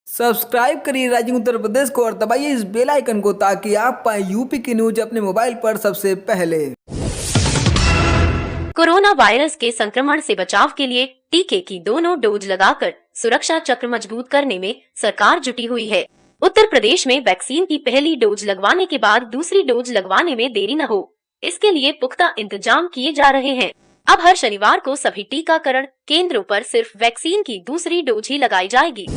Subscribe करिए rising Uttar Pradesh को और दबाइए इस बेल आइकन को ताकि आप पाए यूपी की न्यूज अपने मोबाइल पर सबसे पहले। कोरोना वायरस के संक्रमण से बचाव के लिए टीके की दोनों डोज लगाकर सुरक्षा चक्र मजबूत करने में सरकार जुटी हुई है। उत्तर प्रदेश में वैक्सीन की पहली डोज लगवाने के बाद दूसरी डोज लगवाने में देरी न हो, इसके लिए पुख्ता इंतजाम किए जा रहे हैं। अब हर शनिवार को सभी टीकाकरण केंद्रों पर सिर्फ वैक्सीन की दूसरी डोज ही लगाई जाएगी।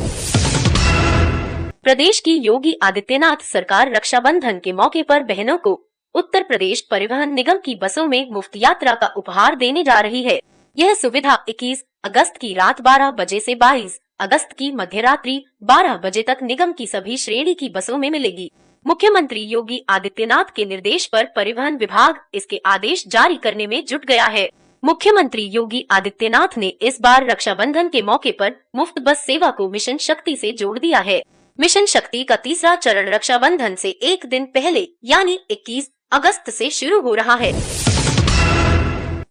प्रदेश की योगी आदित्यनाथ सरकार रक्षाबंधन के मौके पर बहनों को उत्तर प्रदेश परिवहन निगम की बसों में मुफ्त यात्रा का उपहार देने जा रही है। यह सुविधा 21 अगस्त की रात 12 बजे से 22 अगस्त की मध्यरात्रि 12 बजे तक निगम की सभी श्रेणी की बसों में मिलेगी। मुख्यमंत्री योगी आदित्यनाथ के निर्देश पर परिवहन विभाग इसके आदेश जारी करने में जुट गया है। मुख्यमंत्री योगी आदित्यनाथ ने इस बार रक्षाबंधन के मौके पर मुफ्त बस सेवा को मिशन शक्ति से जोड़ दिया है। मिशन शक्ति का तीसरा चरण रक्षाबंधन से एक दिन पहले यानी 21 अगस्त से शुरू हो रहा है।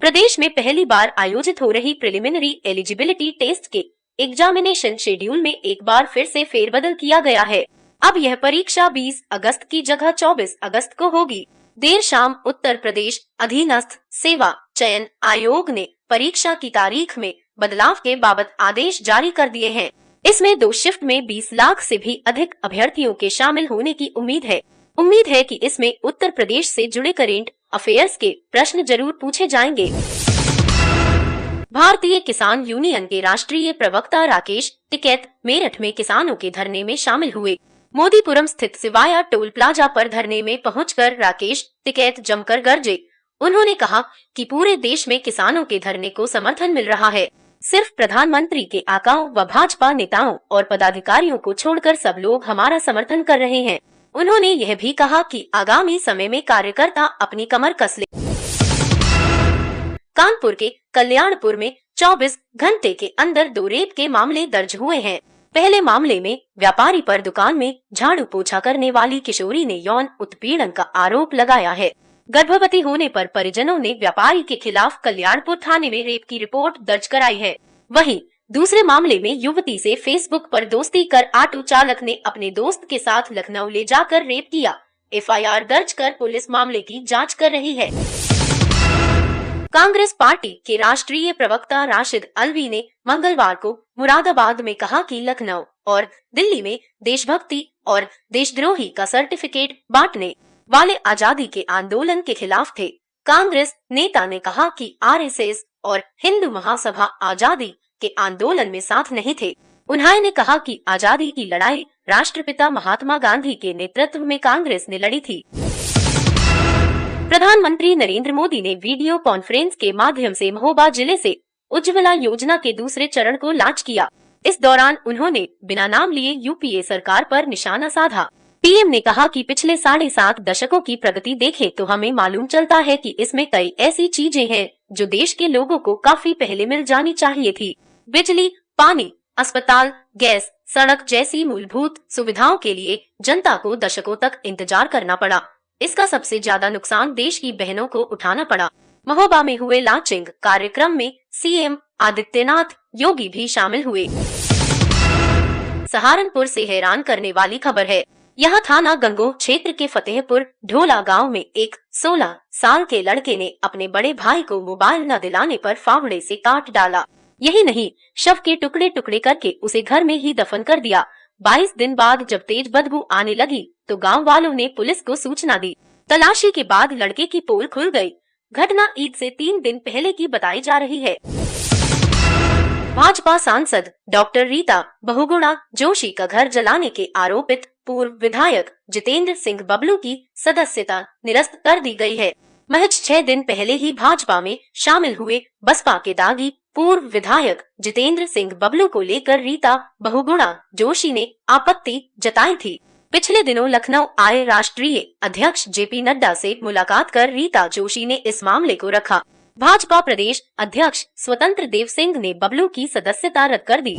प्रदेश में पहली बार आयोजित हो रही प्रिलिमिनरी एलिजिबिलिटी टेस्ट के एग्जामिनेशन शेड्यूल में एक बार फिर से फेरबदल किया गया है। अब यह परीक्षा 20 अगस्त की जगह 24 अगस्त को होगी। देर शाम उत्तर प्रदेश अधीनस्थ सेवा चयन आयोग ने परीक्षा की तारीख में बदलाव के बाबत आदेश जारी कर दिए हैं। इसमें 2 शिफ्ट में 20 लाख से भी अधिक अभ्यर्थियों के शामिल होने की उम्मीद है। उम्मीद है कि इसमें उत्तर प्रदेश से जुड़े करेंट अफेयर्स के प्रश्न जरूर पूछे जाएंगे। भारतीय किसान यूनियन के राष्ट्रीय प्रवक्ता राकेश टिकैत मेरठ में किसानों के धरने में शामिल हुए। मोदीपुरम स्थित सिवाया टोल प्लाजा पर धरने में पहुंचकर राकेश टिकैत जमकर गरजे। उन्होंने कहा कि पूरे देश में किसानों के धरने को समर्थन मिल रहा है। सिर्फ प्रधानमंत्री के आकाओं व भाजपा नेताओं और पदाधिकारियों को छोड़कर सब लोग हमारा समर्थन कर रहे हैं। उन्होंने यह भी कहा कि आगामी समय में कार्यकर्ता अपनी कमर कस ले। कानपुर के कल्याणपुर में 24 घंटे के अंदर 2 रेप के मामले दर्ज हुए हैं। पहले मामले में व्यापारी पर दुकान में झाड़ू पोछा करने वाली किशोरी ने यौन उत्पीड़न का आरोप लगाया है। गर्भवती होने पर परिजनों ने व्यापारी के खिलाफ कल्याणपुर थाने में रेप की रिपोर्ट दर्ज कराई है। वहीं दूसरे मामले में युवती से फेसबुक पर दोस्ती कर ऑटो चालक ने अपने दोस्त के साथ लखनऊ ले जाकर रेप किया। एफआईआर दर्ज कर पुलिस मामले की जांच कर रही है। कांग्रेस पार्टी के राष्ट्रीय प्रवक्ता राशिद अल्वी ने मंगलवार को मुरादाबाद में कहा कि लखनऊ और दिल्ली में देशभक्ति और देशद्रोही का सर्टिफिकेट बांटने वाले आजादी के आंदोलन के खिलाफ थे। कांग्रेस नेता ने कहा कि आरएसएस और हिंदू महासभा आजादी के आंदोलन में साथ नहीं थे। उन्होंने कहा कि आजादी की लड़ाई राष्ट्रपिता महात्मा गांधी के नेतृत्व में कांग्रेस ने लड़ी थी। प्रधानमंत्री नरेंद्र मोदी ने वीडियो कॉन्फ्रेंस के माध्यम से महोबा जिले से उज्ज्वला योजना के दूसरे चरण को लॉन्च किया। इस दौरान उन्होंने बिना नाम लिए यूपीए सरकार पर निशाना साधा। पीएम ने कहा कि पिछले 7.5 दशकों की प्रगति देखें तो हमें मालूम चलता है कि इसमें कई ऐसी चीजें हैं जो देश के लोगों को काफी पहले मिल जानी चाहिए थी। बिजली, पानी, अस्पताल, गैस, सड़क जैसी मूलभूत सुविधाओं के लिए जनता को दशकों तक इंतजार करना पड़ा। इसका सबसे ज्यादा नुकसान देश की बहनों को उठाना पड़ा। महोबा में हुए लॉन्चिंग कार्यक्रम में सीएम आदित्यनाथ योगी भी शामिल हुए। सहारनपुर से हैरान करने वाली खबर है। यह थाना गंगोह क्षेत्र के फतेहपुर ढोला गांव में एक 16 साल के लड़के ने अपने बड़े भाई को मोबाइल न दिलाने पर फावड़े से काट डाला। यही नहीं, शव के टुकड़े टुकड़े करके उसे घर में ही दफन कर दिया। 22 दिन बाद जब तेज बदबू आने लगी तो गांव वालों ने पुलिस को सूचना दी। तलाशी के बाद लड़के की पोल खुल गई। घटना ईद से 3 दिन पहले की बताई जा रही है। भाजपा सांसद डॉक्टर रीता बहुगुणा जोशी का घर जलाने के आरोपित पूर्व विधायक जितेंद्र सिंह बबलू की सदस्यता निरस्त कर दी गई है। महज 6 दिन पहले ही भाजपा में शामिल हुए बसपा के दागी पूर्व विधायक जितेंद्र सिंह बबलू को लेकर रीता बहुगुणा जोशी ने आपत्ति जताई थी। पिछले दिनों लखनऊ आए राष्ट्रीय अध्यक्ष जेपी नड्डा से मुलाकात कर रीता जोशी ने इस मामले को रखा। भाजपा प्रदेश अध्यक्ष स्वतंत्र देव सिंह ने बबलू की सदस्यता रद्द कर दी।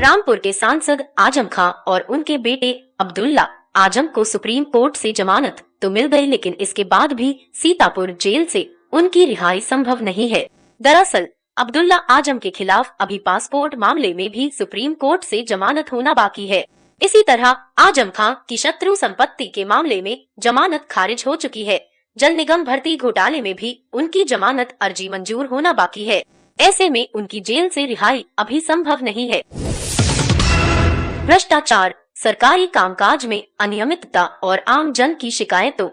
रामपुर के सांसद आजम खां और उनके बेटे अब्दुल्ला आजम को सुप्रीम कोर्ट से जमानत तो मिल गई, लेकिन इसके बाद भी सीतापुर जेल से उनकी रिहाई संभव नहीं है। दरअसल अब्दुल्ला आजम के खिलाफ अभी पासपोर्ट मामले में भी सुप्रीम कोर्ट से जमानत होना बाकी है। इसी तरह आजम खां की शत्रु संपत्ति के मामले में जमानत खारिज हो चुकी है। जल निगम भर्ती घोटाले में भी उनकी जमानत अर्जी मंजूर होना बाकी है। ऐसे में उनकी जेल से रिहाई अभी संभव नहीं है। भ्रष्टाचार, सरकारी कामकाज में अनियमितता और आम जन की शिकायतों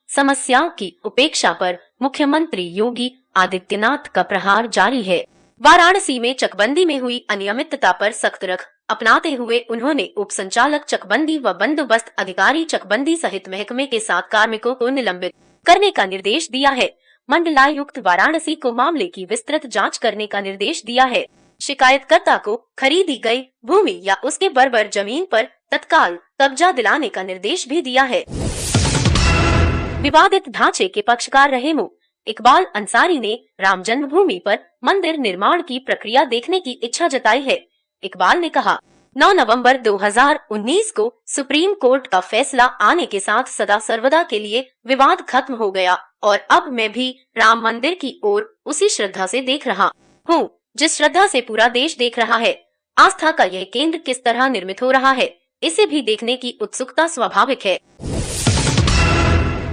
समस्याओं की उपेक्षा पर मुख्यमंत्री योगी आदित्यनाथ का प्रहार जारी है। वाराणसी में चकबंदी में हुई अनियमितता पर सख्त रुख अपनाते हुए उन्होंने उप संचालक चकबंदी व बंदोबस्त अधिकारी चकबंदी सहित महकमे के 7 कार्मिकों को निलंबित करने का निर्देश दिया है। मंडलायुक्त वाराणसी को मामले की विस्तृत जांच करने का निर्देश दिया है। शिकायतकर्ता को खरीदी गई भूमि या उसके बराबर जमीन पर तत्काल कब्जा दिलाने का निर्देश भी दिया है। विवादित ढांचे के पक्षकार रहे इकबाल अंसारी ने राम जन्मभूमि पर मंदिर निर्माण की प्रक्रिया देखने की इच्छा जताई है। इकबाल ने कहा, 9 नवंबर 2019 को सुप्रीम कोर्ट का फैसला आने के साथ सदा सर्वदा के लिए विवाद खत्म हो गया और अब मैं भी राम मंदिर की ओर उसी श्रद्धा से देख रहा हूँ जिस श्रद्धा से पूरा देश देख रहा है। आस्था का यह केंद्र किस तरह निर्मित हो रहा है, इसे भी देखने की उत्सुकता स्वाभाविक है।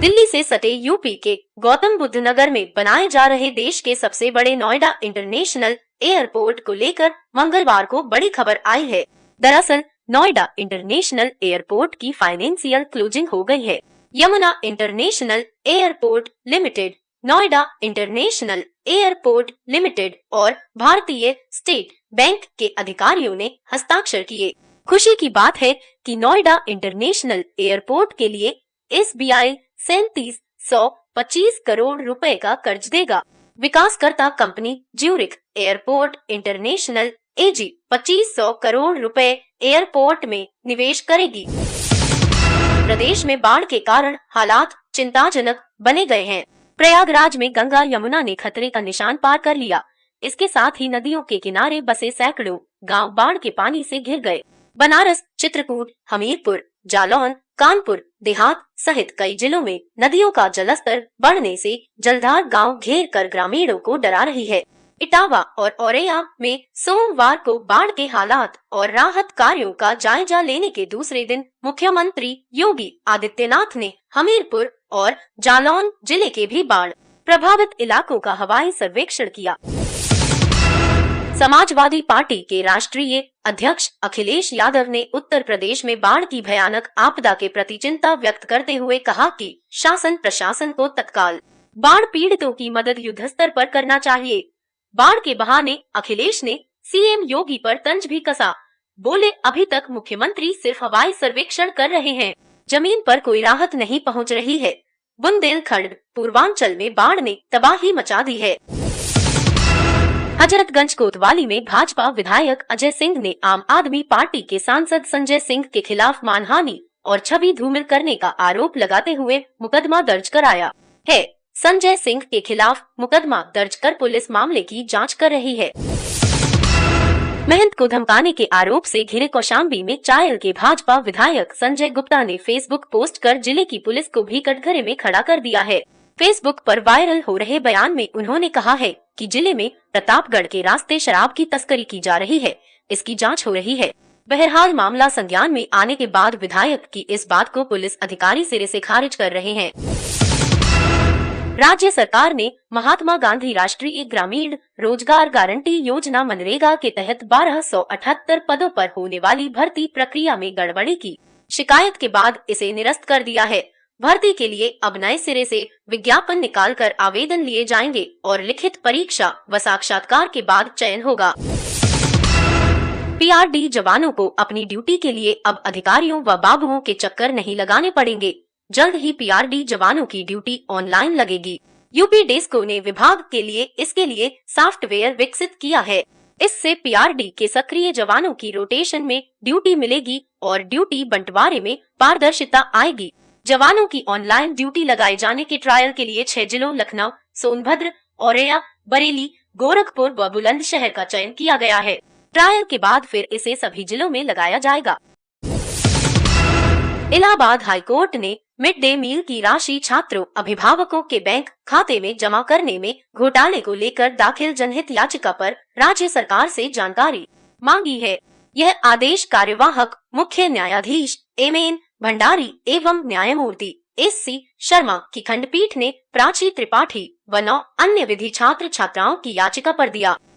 दिल्ली से सटे यूपी के गौतम बुद्ध नगर में बनाए जा रहे देश के सबसे बड़े नोएडा इंटरनेशनल एयरपोर्ट को लेकर मंगलवार को बड़ी खबर आई है। दरअसल नोएडा इंटरनेशनल एयरपोर्ट की फाइनेंशियल क्लोजिंग हो गई है। Yamuna international airport limited, Noida international airport limited और भारतीय स्टेट बैंक के अधिकारियों ने हस्ताक्षर किए। खुशी की बात है कि नोएडा इंटरनेशनल एयरपोर्ट के लिए SBI 3725 करोड़ रुपए का कर्ज देगा। विकासकर्ता company Zurich airport international AG 2500 crore रुपए एयरपोर्ट में निवेश करेगी। प्रदेश में बाढ़ के कारण हालात चिंताजनक बने गए हैं। प्रयागराज में गंगा यमुना ने खतरे का निशान पार कर लिया। इसके साथ ही नदियों के किनारे बसे सैकड़ों गांव बाढ़ के पानी से घिर गए। बनारस, चित्रकूट, हमीरपुर, जालौन, कानपुर देहात सहित कई जिलों में नदियों का जलस्तर बढ़ने से जलधार गांव घेर कर ग्रामीणों को डरा रही है। इटावा और औरैया में सोमवार को बाढ़ के हालात और राहत कार्यों का जायजा लेने के दूसरे दिन मुख्यमंत्री योगी आदित्यनाथ ने हमीरपुर और जालौन जिले के भी बाढ़ प्रभावित इलाकों का हवाई सर्वेक्षण किया। समाजवादी पार्टी के राष्ट्रीय अध्यक्ष अखिलेश यादव ने उत्तर प्रदेश में बाढ़ की भयानक आपदा के प्रति चिंता व्यक्त करते हुए कहा कि शासन प्रशासन को तत्काल बाढ़ पीड़ितों की मदद युद्धस्तर पर करना चाहिए। बाढ़ के बहाने अखिलेश ने सीएम योगी पर तंज भी कसा। बोले, अभी तक मुख्यमंत्री सिर्फ हवाई सर्वेक्षण कर रहे हैं, जमीन पर कोई राहत नहीं पहुंच रही है। बुंदेलखंड पूर्वांचल में बाढ़ ने तबाही मचा दी है। हजरतगंज कोतवाली में भाजपा विधायक अजय सिंह ने आम आदमी पार्टी के सांसद संजय सिंह के खिलाफ मानहानि और छवि धूमिल करने का आरोप लगाते हुए मुकदमा दर्ज कराया है। संजय सिंह के खिलाफ मुकदमा दर्ज कर पुलिस मामले की जांच कर रही है। महंत को धमकाने के आरोप से घिरे कौशाम्बी में चायल के भाजपा विधायक संजय गुप्ता ने फेसबुक पोस्ट कर जिले की पुलिस को भी कटघरे में खड़ा कर दिया है। फेसबुक पर वायरल हो रहे बयान में उन्होंने कहा है कि जिले में प्रतापगढ़ के रास्ते शराब की तस्करी की जा रही है, इसकी जांच हो रही है। बहरहाल मामला संज्ञान में आने के बाद विधायक की इस बात को पुलिस अधिकारी सिरे से खारिज कर रहे हैं। राज्य सरकार ने महात्मा गांधी राष्ट्रीय ग्रामीण रोजगार गारंटी योजना मनरेगा के तहत 1278 पदों पर होने वाली भर्ती प्रक्रिया में गड़बड़ी की शिकायत के बाद इसे निरस्त कर दिया है। भर्ती के लिए अब नए सिरे से विज्ञापन निकालकर आवेदन लिए जाएंगे और लिखित परीक्षा व साक्षात्कार के बाद चयन होगा। पीआरडी जवानों को अपनी ड्यूटी के लिए अब अधिकारियों व बाबुओं के चक्कर नहीं लगाने पड़ेंगे। जल्द ही पीआरडी जवानों की ड्यूटी ऑनलाइन लगेगी। यूपी डेस्को ने विभाग के लिए इसके लिए सॉफ्टवेयर विकसित किया है। इससे पीआरडी के सक्रिय जवानों की रोटेशन में ड्यूटी मिलेगी और ड्यूटी बंटवारे में पारदर्शिता आएगी। जवानों की ऑनलाइन ड्यूटी लगाए जाने के ट्रायल के लिए 6 जिलों लखनऊ, सोनभद्र, औरैया, बरेली, गोरखपुर व बुलंदशहर का चयन किया गया है। ट्रायल के बाद फिर इसे सभी जिलों में लगाया जाएगा। इलाहाबाद हाईकोर्ट ने मिड डे मील की राशि छात्रों अभिभावकों के बैंक खाते में जमा करने में घोटाले को लेकर दाखिल जनहित याचिका पर राज्य सरकार से जानकारी मांगी है। यह आदेश कार्यवाहक मुख्य न्यायाधीश एम.एन. भंडारी एवं न्यायमूर्ति एस.सी. शर्मा की खंडपीठ ने प्राची त्रिपाठी व 9 अन्य विधि छात्र छात्राओं की याचिका पर दिया।